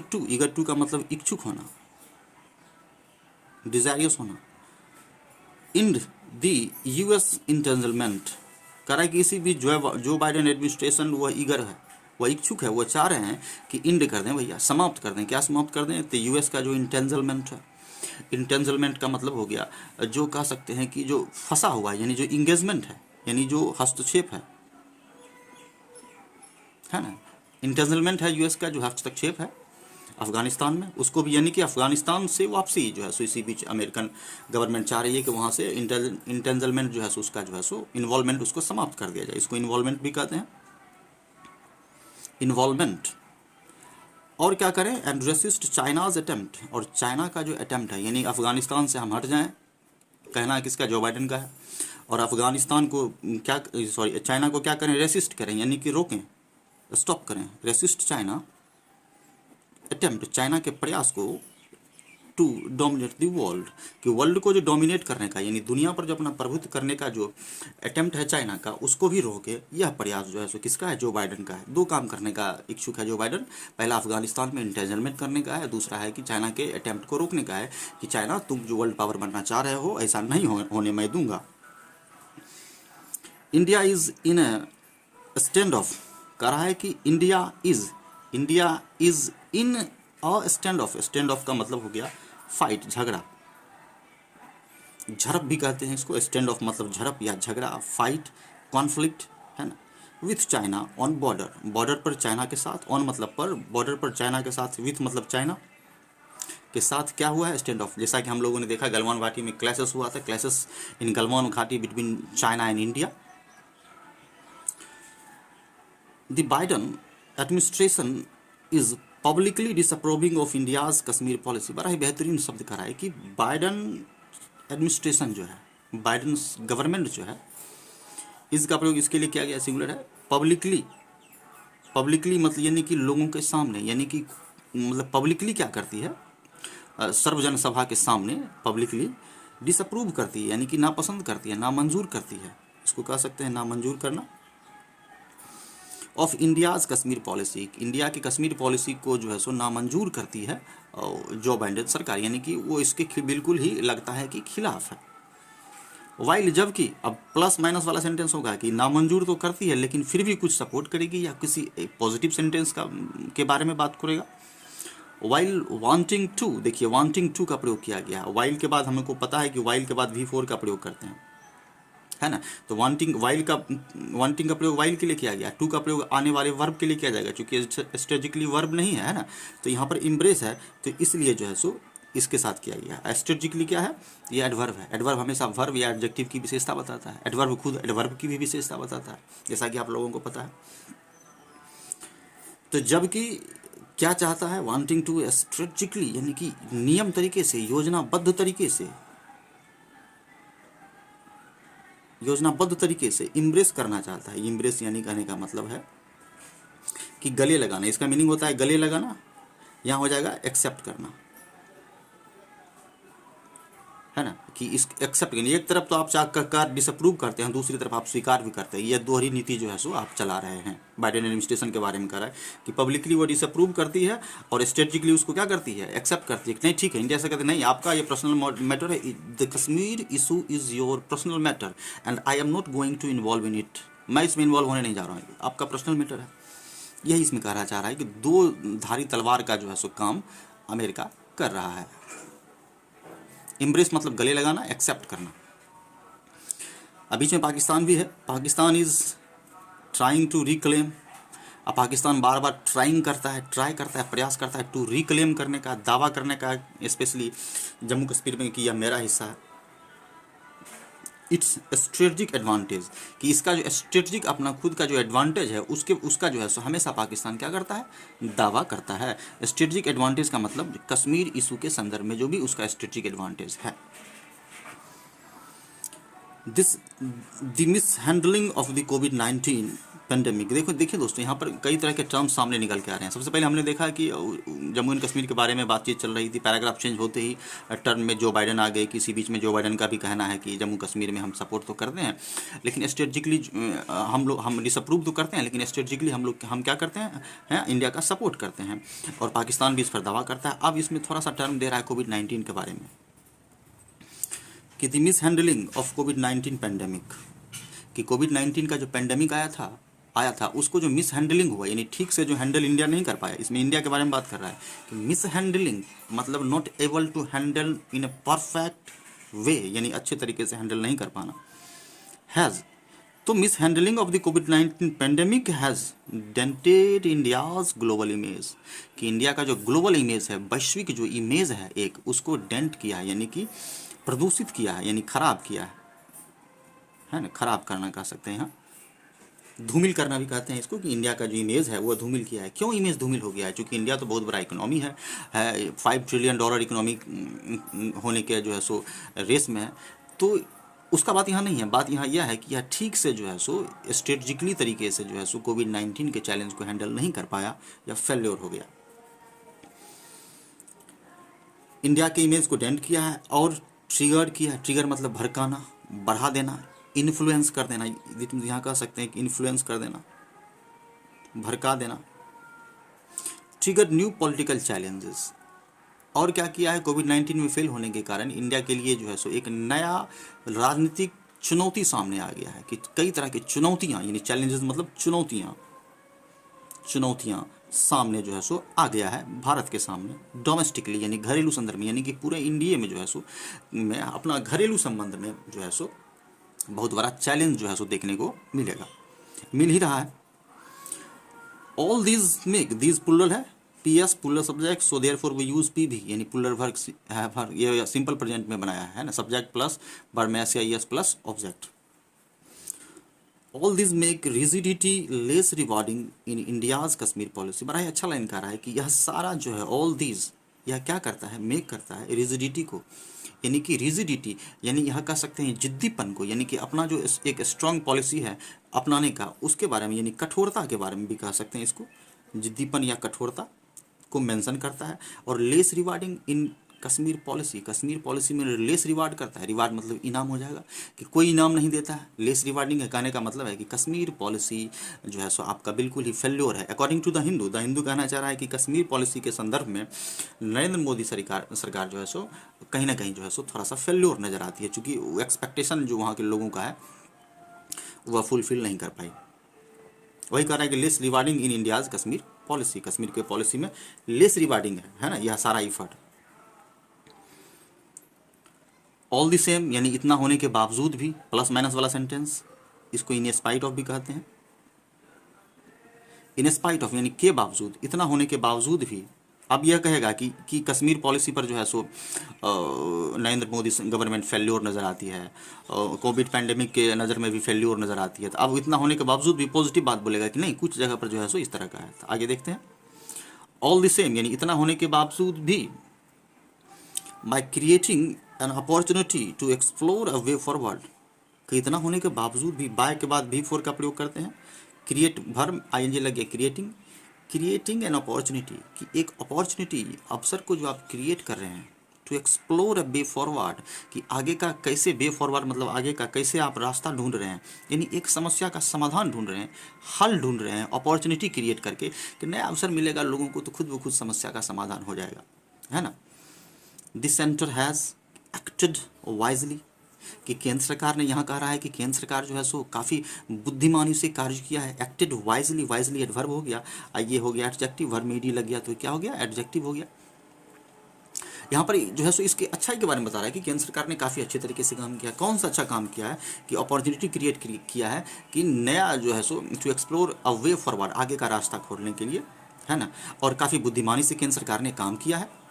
to का मतलब इच्छुक होना, डिजायरियस होना, इन द यूएस इंटेंजलमेंट, कह रहा है कि इसी बीच जो बाइडेन एडमिनिस्ट्रेशन वह ईगर है, वह इच्छुक है, वह चाह रहे हैं कि इंड कर दें भैया, समाप्त कर दें। क्या समाप्त कर दें? तो यूएस का जो इंटेंजलमेंट है, इंटेंजलमेंट का मतलब हो गया, जो कह सकते हैं कि जो फंसा हुआ है, यानी जो इंगेजमेंट है, यानी जो हस्तक्षेप है ना। इंटेंजलमेंट है यूएस का जो हस्तक्षेप है अफगानिस्तान में, उसको भी, यानी कि अफगानिस्तान से वापसी जो है सो इसी बीच अमेरिकन गवर्नमेंट चाह रही है कि वहाँ से इंटेंजलमेंट जो है सो उसका जो है सो इन्वॉल्वमेंट उसको समाप्त कर दिया जाए। इसको इन्वॉल्वमेंट भी कहते हैं, इन्वॉल्वमेंट। और क्या करें? एंड रेसिस्ट चाइनाज अटेम्प्ट, और चाइना का जो अटेम्प्ट है, यानी अफगानिस्तान से हम हट जाएं, कहना किसका? जो बाइडेन का है। और अफगानिस्तान को क्या, सॉरी, चाइना को क्या करें? रेसिस्ट करें, यानी कि रोकें, स्टॉप करें। रेसिस्ट चाइना अटेम्प्ट, चाइना के प्रयास को, टू डोमिनेट द वर्ल्ड, कि वर्ल्ड को जो डोमिनेट करने का, यानी दुनिया पर जो अपना प्रभुत्व करने का जो अटेम्प्ट है चाइना का, उसको भी रोके। यह प्रयास जो है सो किसका है? जो बाइडेन का है। दो काम करने का इच्छुक है जो बाइडेन, पहला अफगानिस्तान में इंटेंजलमेंट करने का है, दूसरा है कि चाइना के अटेम्प्ट को रोकने का है, कि चाइना तुम जो वर्ल्ड पावर बनना चाह रहे हो, ऐसा नहीं होने मैं दूंगा। India is in A stand of, कह रहा है कि India is in a stand of. Stand of का मतलब हो गया फाइट, झगड़ा, झड़प भी कहते हैं इसको। स्टैंड ऑफ मतलब झड़प या झगड़ा, फाइट, कॉन्फ्लिक्ट, है ना, with China on border, border पर चाइना के साथ, ऑन मतलब पर, बॉर्डर पर चाइना के साथ, विथ मतलब चाइना के साथ क्या हुआ है? Stand of. जैसा कि हम लोगों ने देखा गलवान घाटी में क्लैशेस हुआ था, क्लैशेस इन गलवान घाटी between China and India. The Biden administration is publicly disapproving of India's Kashmir policy. बड़ा ही बेहतरीन शब्द करा है कि बाइडन एडमिनिस्ट्रेशन जो है, बाइडन गवर्नमेंट जो है, इसका प्रयोग इसके लिए किया गया, सिंगुलर है, पब्लिकली। पब्लिकली मतलब यानी कि लोगों के सामने, यानी कि मतलब पब्लिकली क्या करती है? सर्वजन सभा के सामने पब्लिकली डिसअप्रूव करती है, यानी कि नापसंद करती है, नामंजूर करती है। इसको कह सकते हैं नामंजूर करना। Of India's Kashmir policy, India की कश्मीर पॉलिसी को जो है सो नामंजूर करती है जो बाइडेन सरकार, यानी कि वो इसके बिल्कुल ही लगता है कि खिलाफ है। वाइल, जबकि अब प्लस माइनस वाला सेंटेंस होगा कि नामंजूर तो करती है लेकिन फिर भी कुछ सपोर्ट करेगी या किसी पॉजिटिव सेंटेंस का के बारे में बात करेगा। वाइल वांटिंग टू, देखिए वांटिंग टू का प्रयोग किया गया है। वाइल के बाद हमको पता है कि वाइल के बाद V4 का प्रयोग करते हैं, है ना। तो वांटिंग का प्रयोग वाइल के लिए किया गया, टू का प्रयोग आने वाले वर्ब के लिए किया जाएगा, क्योंकि स्ट्रेटेजिकली वर्ब नहीं है ना। तो यहाँ पर इम्ब्रेस है, तो इसलिए जो है सो इसके साथ किया गया। स्ट्रेटेजिकली क्या है, ये एडवर्ब है। एडवर्ब हमेशा वर्ब या एडजेक्टिव की विशेषता बताता है। एडवर्ब खुद एडवर्ब की भी विशेषता बताता है, जैसा कि आप लोगों को पता है। तो जबकि क्या चाहता है, वांटिंग टू स्ट्रेटेजिकली, यानी कि नियम तरीके से, योजनाबद्ध तरीके से, योजनाबद्ध तरीके से इम्ब्रेस करना चाहता है। इम्ब्रेस यानी कहने का मतलब है कि गले लगाना, इसका मीनिंग होता है गले लगाना। यहाँ हो जाएगा एक्सेप्ट करना, है ना, कि इस एक्सेप्ट करना। एक तरफ तो आप चाह डिसअप्रूव करते हैं, दूसरी तरफ आप स्वीकार भी करते हैं। ये दोहरी नीति जो है सो आप चला रहे हैं। बाइडेन एडमिनिस्ट्रेशन के बारे में कह रहा है कि पब्लिकली वो डिसअप्रूव करती है और स्ट्रेटेजिकली उसको क्या करती है, एक्सेप्ट करती है। नहीं ठीक है, इंडिया से कहते नहीं, आपका ये पर्सनल मैटर है, the Kashmir issue is your personal matter and I am not going to involve in it. मैं इसमें इन्वॉल्व होने नहीं जा रहा हूँ, आपका पर्सनल मैटर है। यही इसमें कहना चाह रहा है कि दो धारी तलवार का जो है सो काम अमेरिका कर रहा है। इम्ब्रेस मतलब गले लगाना, एक्सेप्ट करना। अब बीच में पाकिस्तान भी है। Pakistan is trying to reclaim. अब पाकिस्तान बार बार ट्राई करता है, प्रयास करता है टू रिक्लेम करने का, दावा करने का, स्पेशली जम्मू कश्मीर में कि यह मेरा हिस्सा है। इट्स स्ट्रेटजिक एडवांटेज, कि इसका जो स्ट्रेटजिक अपना खुद का जो एडवांटेज है उसका जो है सो हमेशा पाकिस्तान क्या करता है, दावा करता है। स्ट्रेटजिक एडवांटेज का मतलब कश्मीर इशू के संदर्भ में जो भी उसका स्ट्रेटजिक एडवांटेज है। This the miss handling of the कोविड-19 पेंडेमिक। देखिए दोस्तों, यहाँ पर कई तरह के टर्म्स सामने निकल के आ रहे हैं। सबसे पहले हमने देखा कि जम्मू एंड कश्मीर के बारे में बातचीत चल रही थी। पैराग्राफ चेंज होते ही टर्म में जो बाइडेन आ गए। किसी बीच में जो बाइडेन का भी कहना है कि जम्मू कश्मीर में हम सपोर्ट तो करते हैं, लेकिन स्ट्रेटजिकली हम डिसअप्रूव तो करते हैं, लेकिन स्ट्रेटजिकली हम क्या करते हैं, इंडिया का सपोर्ट करते हैं। और पाकिस्तान भी इस पर दावा करता है। अब इसमें थोड़ा सा टर्म दे रहा है कोविड-19 के बारे में कि the miss handling of covid pandemic, कि कोविड-19 का जो पेंडेमिक आया था उसको जो मिस हैंडलिंग हुआ, यानी ठीक से जो हैंडल इंडिया नहीं कर पाया। इसमें इंडिया के बारे में बात कर रहा है कि मिस हैंडलिंग मतलब not able to handle in a perfect way, यानी अच्छे तरीके से हैंडल नहीं कर पाना। हैज़, तो मिस हैंडलिंग ऑफ द कोविड-19 pandemic has dented India's global image, कि इंडिया का जो ग्लोबल इमेज है, वैश्विक जो इमेज है एक, उसको डेंट किया है, यानी कि प्रदूषित किया है, यानी खराब किया है ना। खराब करना कह सकते हैं, यहाँ धूमिल करना भी कहते हैं इसको, कि इंडिया का जो इमेज है वो धूमिल किया है। क्यों इमेज धूमिल हो गया है? क्योंकि इंडिया तो बहुत बड़ा इकोनॉमी है, $5 ट्रिलियन इकोनॉमी होने के जो है सो रेस में है। तो उसका बात यहाँ नहीं है। बात यहाँ यह है कि यह ठीक से जो है सो स्ट्रेटजिकली तरीके से जो है सो कोविड-19 के चैलेंज को हैंडल नहीं कर पाया या फेल्योर हो गया। इंडिया के इमेज को डेंट किया है और ट्रिगर किया है। ट्रिगर मतलब भड़काना, बढ़ा देना, इन्फ्लुएंस कर देना। यहाँ कह सकते हैं कि इन्फ्लुएंस कर देना, भड़का देना। ट्रिगर न्यू पॉलिटिकल चैलेंजेस, और क्या किया है, कोविड-19 में फेल होने के कारण इंडिया के लिए जो है सो एक नया राजनीतिक चुनौती सामने आ गया है कि कई तरह की चुनौतियाँ, यानी चैलेंजेस मतलब चुनौतियाँ सामने जो है सो आ गया है भारत के सामने, डोमेस्टिकली यानी घरेलू संदर्भ में, यानी कि पूरे इंडिया में जो है सो में अपना घरेलू संबंध में जो है सो बहुत बड़ा चैलेंज जो है सो देखने को मिल ही रहा है। All these make, these plural है, PS plural subject, so therefore we use P भी, यानी प्लुरल वर्ब है, ये सिंपल प्रेजेंट में बनाया है ना, सब्जेक्ट प्लस वर्ब में SIS plus object. All this make rigidity less rewarding in India's Kashmir policy. बड़ा ही अच्छा लाइन कह रहा है कि यह सारा जो है ऑल दिस, यह क्या करता है, मेक करता है रिजिडिटी को, यानी कि रिजिडिटी यानी यह कह सकते हैं जिद्दीपन को, यानी कि अपना जो एक स्ट्रांग पॉलिसी है अपनाने का, उसके बारे में, यानी कठोरता के बारे में भी कह सकते हैं इसको, जिद्दीपन या कठोरता को मेंशन करता है। और लेस रिवार्डिंग इन कश्मीर पॉलिसी में लेस रिवार्ड करता है। रिवार्ड मतलब इनाम हो जाएगा, कि कोई इनाम नहीं देता है। लेस रिवार्डिंग है कहने का मतलब है कि कश्मीर पॉलिसी जो है सो आपका बिल्कुल ही फेल्योर है। अकॉर्डिंग टू द हिंदू कहना चाह रहा है कि कश्मीर पॉलिसी के संदर्भ में नरेंद्र मोदी सरकार जो है सो कहीं ना कहीं जो है सो थोड़ा सा फेल्योर नजर आती है, चूँकि एक्सपेक्टेशन जो वहाँ के लोगों का है वह फुलफिल नहीं कर पाई। वही कह रहा है कि less rewarding in India's Kashmir policy, Kashmir के पॉलिसी में लेस रिगार्डिंग है ना यह सारा इफर्ट। ऑल द सेम यानी इतना होने के बावजूद भी, प्लस माइनस वाला सेंटेंस, इसको इन स्पाइट ऑफ भी कहते हैं। इन स्पाइट ऑफ यानी के बावजूद, इतना होने के बावजूद भी अब यह कहेगा कि कश्मीर पॉलिसी पर जो है सो नरेंद्र मोदी गवर्नमेंट फेल्योर नज़र आती है, कोविड पैंडेमिक के नज़र में भी फेल्योर नज़र आती है। तो अब इतना होने के बावजूद भी पॉजिटिव बात बोलेगा कि नहीं, कुछ जगह पर जो है सो इस तरह का है। तो आगे देखते हैं। ऑल द सेम यानी इतना होने के बावजूद भी, by creating an opportunity to explore a way forward, कि इतना होने के बावजूद भी बाय के बाद भी फोर का प्रयोग करते हैं, क्रिएट वर्ब आईएनजी लगे, क्रिएटिंग एन अपॉर्चुनिटी, कि एक अपॉर्चुनिटी, अवसर को जो आप क्रिएट कर रहे हैं, to explore a way forward, कि आगे का कैसे वे फॉरवर्ड मतलब आगे का कैसे आप रास्ता ढूंढ रहे हैं, यानी एक समस्या का समाधान ढूंढ रहे हैं, हल ढूंढ रहे हैं, अपॉर्चुनिटी क्रिएट करके कि नया अवसर मिलेगा लोगों को तो खुद ब खुद समस्या का समाधान हो जाएगा, है ना। This centre has acted wisely, कि केंद्र सरकार ने यहाँ कह रहा है कि केंद्र सरकार जो है सो काफ़ी बुद्धिमानी से कार्य किया है। एक्टेड वाइजली, वाइजली एडवर्ब हो गया, ये हो गया एडजेक्टिव, वर्ब में डी लग गया तो क्या हो गया, एडजेक्टिव हो गया। यहाँ पर जो है सो इसके अच्छाई के बारे में बता रहा है कि केंद्र सरकार ने काफ़ी अच्छे तरीके से काम किया। कौन सा अच्छा काम किया है कि अपॉर्चुनिटी क्रिएट किया है, कि नया जो है सो to explore a way forward, आगे का रास्ता खोलने के लिए, है ना। और काफ़ी बुद्धिमानी से केंद्र सरकार ने काम किया है।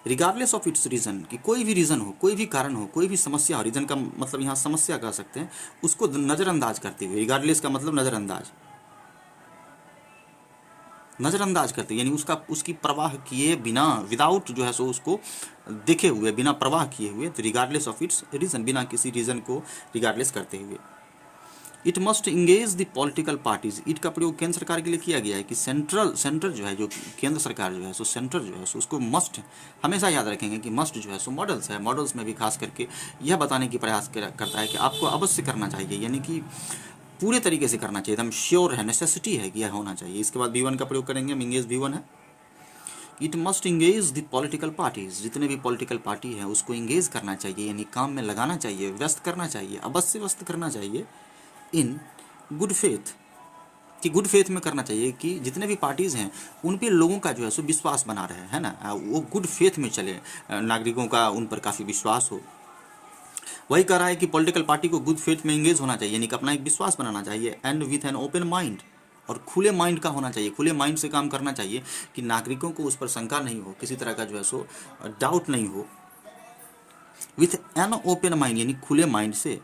रिगार्डलेस ऑफ इट्स रीज़न, कि कोई भी रीज़न हो, कोई भी कारण हो, कोई भी समस्या हो, रीज़न का मतलब यहाँ समस्या कह सकते हैं, उसको नज़रअंदाज करते हुए, रिगार्डलेस का मतलब नज़रअंदाज, नज़रअंदाज करते यानी उसकी परवाह किए बिना, विदाउट जो है सो उसको देखे हुए, बिना परवाह किए हुए, तो रिगार्डलेस ऑफ इट्स रीज़न, बिना किसी रीज़न को रिगार्डलेस करते हुए। It must engage the political parties, it का प्रयोग केंद्र सरकार के लिए किया गया है कि सेंटर जो है, जो केंद्र सरकार जो है सो सेंटर जो है सो उसको मस्ट, हमेशा याद रखेंगे कि मस्ट जो है सो मॉडल्स है, मॉडल्स में भी खास करके यह बताने की प्रयास करता है कि आपको अवश्य करना चाहिए, यानी कि पूरे तरीके से करना चाहिए, एकदम श्योर है, नेसेसिटी है कि यह होना चाहिए। इसके बाद V1 का प्रयोग करेंगे हम, इंगेज V1 है। It must engage the political parties, जितने भी पॉलिटिकल पार्टी है उसको इंगेज करना चाहिए, यानी काम में लगाना चाहिए, व्यस्त करना चाहिए, अवश्य व्यस्त करना चाहिए, इन गुड फेथ, कि गुड फेथ में करना चाहिए, कि जितने भी पार्टीज़ हैं उन पे लोगों का जो है सो विश्वास बना रहे, है ना, वो गुड फेथ में चले, नागरिकों का उन पर काफ़ी विश्वास हो। वही कह रहा है कि पॉलिटिकल पार्टी को गुड फेथ में इंगेज होना चाहिए, यानी कि अपना एक विश्वास बनाना चाहिए, and with an open mind, और खुले माइंड का होना चाहिए, खुले माइंड से काम करना चाहिए, कि नागरिकों को उस पर शंका नहीं हो, किसी तरह का जो है सो डाउट नहीं हो। विथ एन ओपन माइंड यानी खुले माइंड से,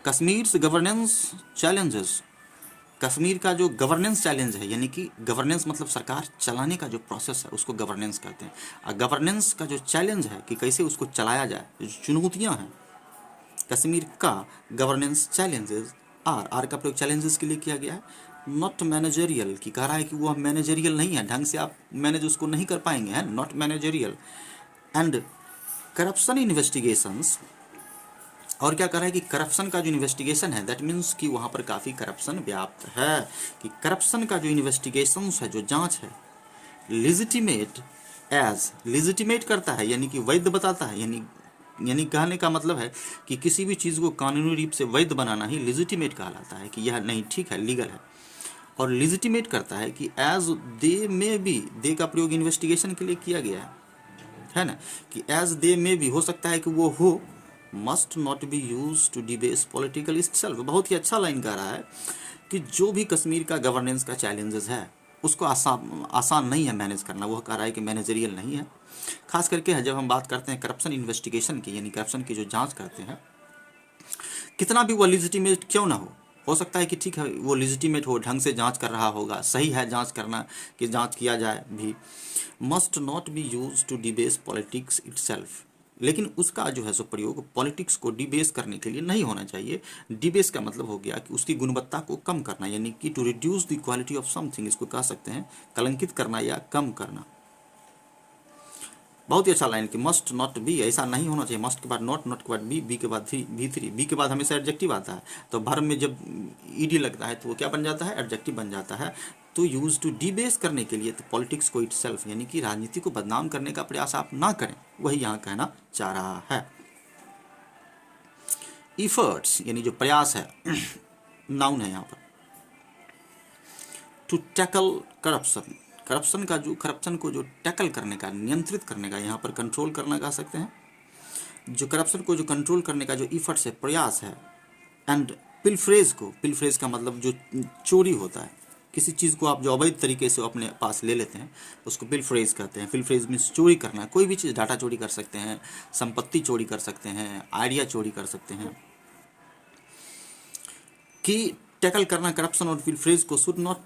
कश्मीर गवर्नेंस चैलेंजेस, कश्मीर का जो गवर्नेंस चैलेंज है, यानी कि गवर्नेंस मतलब सरकार चलाने का जो प्रोसेस है उसको गवर्नेंस कहते हैं, और गवर्नेंस का जो चैलेंज है कि कैसे उसको चलाया जाए, जो चुनौतियां हैं, कश्मीर का गवर्नेंस चैलेंजेस, आर का प्रयोग चैलेंजेस के लिए किया गया है, नॉट मैनेजरियल, की कह रहा है कि वो मैनेजरियल नहीं है, ढंग से आप मैनेज उसको नहीं कर पाएंगे, है not managerial. And corruption investigations, और क्या कर रहा है कि करप्शन का जो इन्वेस्टिगेशन है, दैट मीन्स कि वहाँ पर काफ़ी करप्शन व्याप्त है, कि करप्शन का जो इन्वेस्टिगेशन है, जो जांच है, लिजिटिमेट एज, लिजिटिमेट करता है यानी कि वैध बताता है, यानी कहने का मतलब है कि किसी भी चीज़ को कानूनी रूप से वैध बनाना ही लिजिटिमेट कहलाता है, कि यह नहीं ठीक है, लीगल है। और लिजिटिमेट करता है कि एज दे में भी, दे का प्रयोग इन्वेस्टिगेशन के लिए किया गया है ना, कि एज दे में भी, हो सकता है कि वो हो, must not be use to debase political itself. बहुत ही अच्छा लाइन कह रहा है कि जो भी कश्मीर का गवर्नेंस का चैलेंजेस है उसको आसान नहीं है मैनेज करना, वो कह रहा है कि मैनेजरियल नहीं है। खास करके जब हम बात करते हैं करप्शन इन्वेस्टिगेशन की, यानी करप्शन की जो जांच करते हैं, कितना भी वो लिजिटिमेट क्यों ना हो सकता है कि ठीक है वो लिजिटिमेट हो, ढंग से जांच कर रहा होगा, सही है जांच करना, कि जांच किया जाए भी, must not be use to debase politics itself, लेकिन उसका जो है सो प्रयोग पॉलिटिक्स को डिबेस करने के लिए नहीं होना चाहिए। डिबेस का मतलब हो गया कि उसकी गुणवत्ता को कम करना, यानी कि to reduce the quality of something, इसको कह सकते हैं कलंकित करना या कम करना। बहुत ही अच्छा लाइन कि मस्ट नॉट बी, ऐसा नहीं होना चाहिए, मस्ट के बाद नॉट, नॉट के बाद बी, बी के बाद भी3, बी के बाद हमेशा एडजेक्टिव आता है, तो वर्ब में जब ईडी लगता है तो वो क्या बन जाता है, एडजेक्टिव बन जाता है। तो यूज टू डिबेस करने के लिए, तो पॉलिटिक्स को इटसेल्फ यानी कि राजनीति को बदनाम करने का प्रयास आप ना करें, वही यहाँ कहना चाह रहा है। इफर्ट्स यानी जो प्रयास है, नाउन है यहाँ पर, टू टैकल करप्शन, करप्शन को जो टैकल करने का, नियंत्रित करने का, यहाँ पर कंट्रोल करना कह सकते हैं, जो करप्शन को जो कंट्रोल करने का जो इफर्ट्स है, प्रयास है। एंड पिलफ्रेज का मतलब जो चोरी होता है, किसी चीज़ को आप जो अवैध तरीके से अपने पास ले लेते हैं उसको पिलफ्रेज कहते हैं। पिलफ्रेज मीन्स चोरी करना, कोई भी चीज़, डाटा चोरी कर सकते हैं, संपत्ति चोरी कर सकते हैं, आइडिया चोरी कर सकते हैं। कि टैकल करना करप्शन और पिलफ्रेज को should not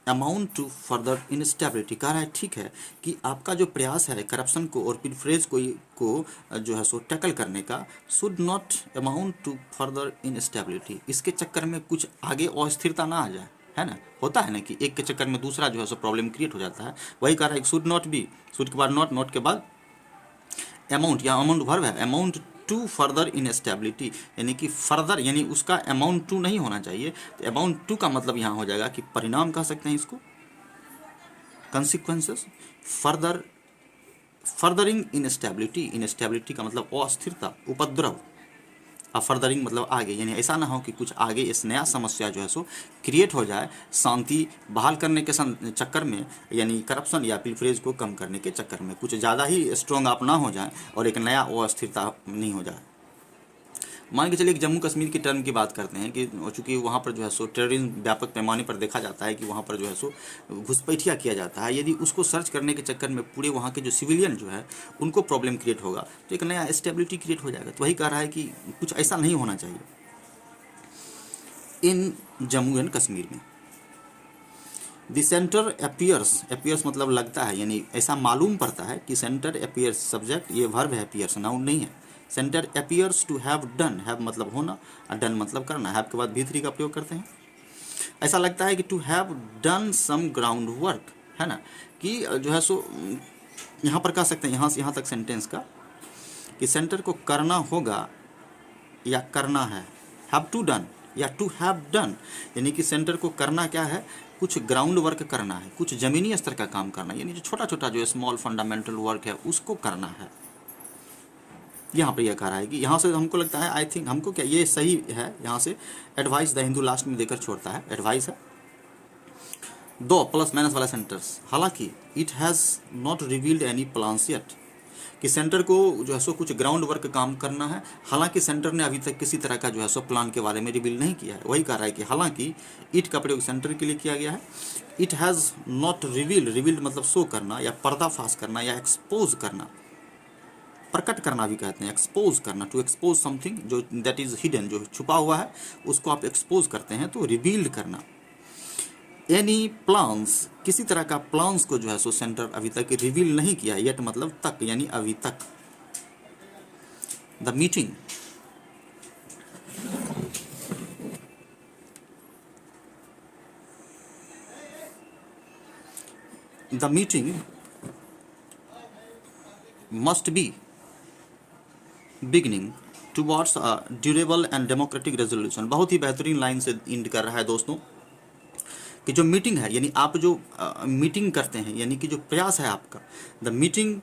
amount to further instability. कह रहा है ठीक है कि आपका जो प्रयास है करप्शन को और पिलफ्रेज को जो है सो टैकल करने का, should not amount to further instability, इसके चक्कर में कुछ आगे अस्थिरता ना आ जाए, है ना। होता है ना कि एक के चक्कर में दूसरा जो है सो प्रॉब्लम क्रिएट हो जाता है। वही कह रहा है शुड नॉट बी, शुड के बाद नॉट, नॉट के बाद अमाउंट, या अमाउंट वर्ब है, अमाउंट टू फर्दर इनस्टेबिलिटी, यानी कि फर्दर यानी उसका अमाउंट टू नहीं होना चाहिए। तो अमाउंट टू का मतलब यहाँ हो जाएगा कि परिणाम कह सकते हैं इसको, कंसिक्वेंसेस, फर्दरिंग इनस्टेबिलिटी, इनस्टेबिलिटी का मतलब अस्थिरता, उपद्रव, और फर्दरिंग मतलब आगे, यानी ऐसा ना हो कि कुछ आगे इस नया समस्या जो है सो क्रिएट हो जाए, शांति बहाल करने के चक्कर में, यानी करप्शन या पिलफ्रेज को कम करने के चक्कर में कुछ ज़्यादा ही स्ट्रॉन्ग आप ना हो जाए और एक नया अस्थिरता नहीं हो जाए। मान के चलिए कि जम्मू कश्मीर की टर्म की बात करते हैं कि चूँकि वहाँ पर जो है सो टेररिज्म व्यापक पैमाने पर देखा जाता है कि वहाँ पर जो है सो घुसपैठिया किया जाता है। यदि उसको सर्च करने के चक्कर में पूरे वहाँ के जो सिविलियन जो है उनको प्रॉब्लम क्रिएट होगा तो एक नया स्टेबिलिटी क्रिएट हो जाएगा। तो वही कह रहा है कि कुछ ऐसा नहीं होना चाहिए इन जम्मू एंड कश्मीर में। द सेंटर अपीयर्स मतलब लगता है, यानी ऐसा मालूम पड़ता है कि सेंटर अपीयर्स, सब्जेक्ट ये वर्ब है, अपीयर्स नाउन नहीं है। Centre appears to have done, have मतलब होना और डन मतलब करना, हैव के बाद भी3 का प्रयोग करते हैं। ऐसा लगता है कि to have done some ground work, है ना, कि जो है सो यहाँ पर कह सकते हैं, यहाँ से यहाँ तक सेंटेंस का, कि सेंटर को करना होगा या करना है, हैव टू डन या टू हैव डन, यानी कि सेंटर को करना क्या है, कुछ ग्राउंड वर्क करना है, कुछ ज़मीनी स्तर का काम करना है, यानी जो छोटा छोटा जो स्मॉल फंडामेंटल वर्क है उसको करना है। यहाँ पर यह कह रहा है कि यहाँ से हमको लगता है, आई थिंक हमको क्या ये सही है, यहाँ से एडवाइस द हिंदू लास्ट में देकर छोड़ता है, एडवाइस है, दो प्लस माइनस वाला सेंटर्स, हालांकि it has not revealed any plans yet, कि सेंटर को जो है सो कुछ ग्राउंड वर्क काम करना है, हालांकि सेंटर ने अभी तक किसी तरह का जो है सो प्लान के बारे में रिवील नहीं किया है। वही कह रहा है कि हालांकि इट का प्रयोग सेंटर के लिए किया गया है। इट हैज़ नॉट रिवील्ड मतलब शो करना या पर्दाफाश करना या एक्सपोज करना, प्रकट करना भी कहते हैं, एक्सपोज करना, टू एक्सपोज समथिंग जो दैट इज हिडन, जो छुपा हुआ है उसको आप एक्सपोज करते हैं, तो रिवील्ड करना। एनी प्लान्स, किसी तरह का प्लान्स को जो है सो सेंटर अभी तक रिवील नहीं किया, येट मतलब तक, यानी अभी तक। The meeting, must B beginning towards a durable and democratic resolution. बहुत ही बेहतरीन लाइन से इंड कर रहा है दोस्तों, कि जो मीटिंग है, यानी आप जो मीटिंग करते हैं, यानी कि जो प्रयास है आपका, the meeting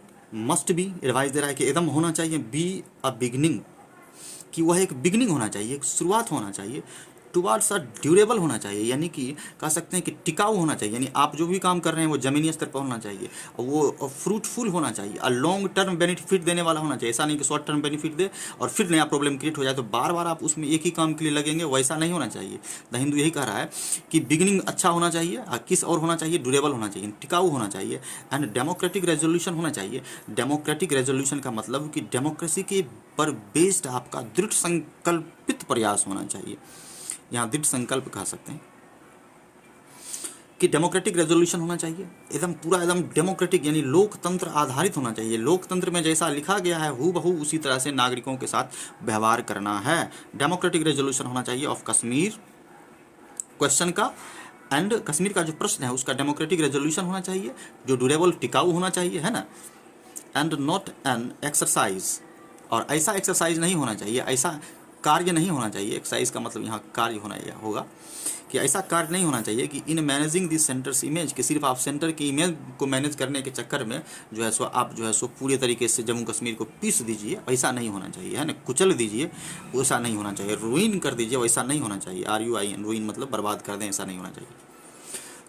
must be, advice दे रहा है कि एकदम होना चाहिए, बी अ बिगनिंग, कि वह एक बिगनिंग होना चाहिए, एक शुरुआत होना चाहिए, टुवर्ड्स अ ड्यूरेबल होना चाहिए, यानी कि कह सकते हैं कि टिकाऊ होना चाहिए, यानी आप जो भी काम कर रहे हैं वो ज़मीनी स्तर पर होना चाहिए, वो फ्रूटफुल होना चाहिए, और लॉन्ग टर्म बेनिफिट देने वाला होना चाहिए। ऐसा नहीं कि शॉर्ट टर्म बेनिफिट दे और फिर नया प्रॉब्लम क्रिएट हो जाए तो बार बार आप उसमें एक ही काम के लिए लगेंगे, वैसा नहीं होना चाहिए। द हिंदू यही कह रहा है कि बिगिनिंग अच्छा होना चाहिए, किस और होना चाहिए, ड्यूरेबल होना चाहिए, टिकाऊ होना चाहिए, एंड डेमोक्रेटिक रेजोल्यूशन होना चाहिए। डेमोक्रेटिक रेजोल्यूशन का मतलब कि डेमोक्रेसी के पर बेस्ड आपका दृढ़ संकल्पित प्रयास होना चाहिए, यहाँ दृढ़ संकल्प कह सकते हैं, कि डेमोक्रेटिक रेजोल्यूशन होना चाहिए, एकदम पूरा एकदम डेमोक्रेटिक, यानी लोकतंत्र आधारित होना चाहिए। लोकतंत्र में जैसा लिखा गया है हूबहू उसी तरह से नागरिकों के साथ व्यवहार करना है। डेमोक्रेटिक रेजोल्यूशन होना चाहिए ऑफ कश्मीर क्वेश्चन का, एंड कश्मीर का जो प्रश्न है उसका डेमोक्रेटिक रेजोल्यूशन होना चाहिए, जो ड्यूरेबल टिकाऊ होना चाहिए, है ना, एंड नॉट एन एक्सरसाइज, और ऐसा एक्सरसाइज नहीं होना चाहिए, ऐसा कार्य नहीं होना चाहिए, एक्सरसाइज का मतलब यहाँ कार्य होना होगा, कि ऐसा कार्य नहीं होना चाहिए कि in managing this centres image, कि सिर्फ आप सेंटर की इमेज को मैनेज करने के चक्कर में जो है सो आप जो है सो पूरे तरीके से जम्मू कश्मीर को पीस दीजिए, ऐसा नहीं होना चाहिए, है ना, कुचल दीजिए, वैसा नहीं होना चाहिए, रूइन कर दीजिए, वैसा नहीं होना चाहिए, RUIN, रूइन मतलब बर्बाद कर दें, ऐसा नहीं होना चाहिए।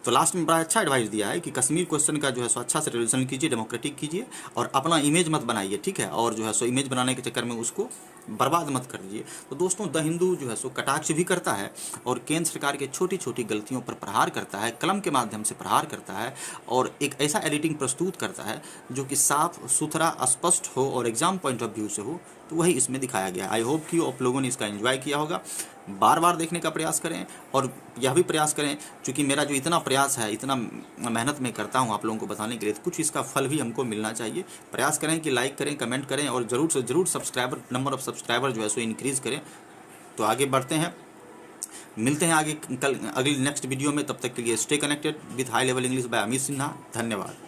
तो लास्ट में बड़ा अच्छा एडवाइस दिया है कि कश्मीर क्वेश्चन का जो है सो अच्छा से रेजोल्यूशन कीजिए, डेमोक्रेटिक कीजिए और अपना इमेज मत बनाइए, ठीक है, और जो है सो इमेज बनाने के चक्कर में उसको बर्बाद मत कर दीजिए। तो दोस्तों द हिंदू जो है सो कटाक्ष भी करता है और केंद्र सरकार के छोटी छोटी गलतियों पर प्रहार करता है, कलम के माध्यम से प्रहार करता है और एक ऐसा एडिटिंग प्रस्तुत करता है जो कि साफ सुथरा स्पष्ट हो और एग्जाम पॉइंट ऑफ व्यू से हो। तो वही इसमें दिखाया गया है। आई होप कि आप लोगों ने इसका एंजॉय किया होगा। बार बार देखने का प्रयास करें और यह भी प्रयास करें, क्योंकि मेरा जो इतना प्रयास है, इतना मेहनत मैं करता हूं आप लोगों को बताने के लिए, तो कुछ इसका फल भी हमको मिलना चाहिए। प्रयास करें कि लाइक करें, कमेंट करें और ज़रूर से ज़रूर सब्सक्राइबर, नंबर ऑफ सब्सक्राइबर जो है सो इंक्रीज़ करें। तो आगे बढ़ते हैं, मिलते हैं आगे कल अगली नेक्स्ट वीडियो में। तब तक के लिए stay connected with high level English by Amit Sinha. धन्यवाद।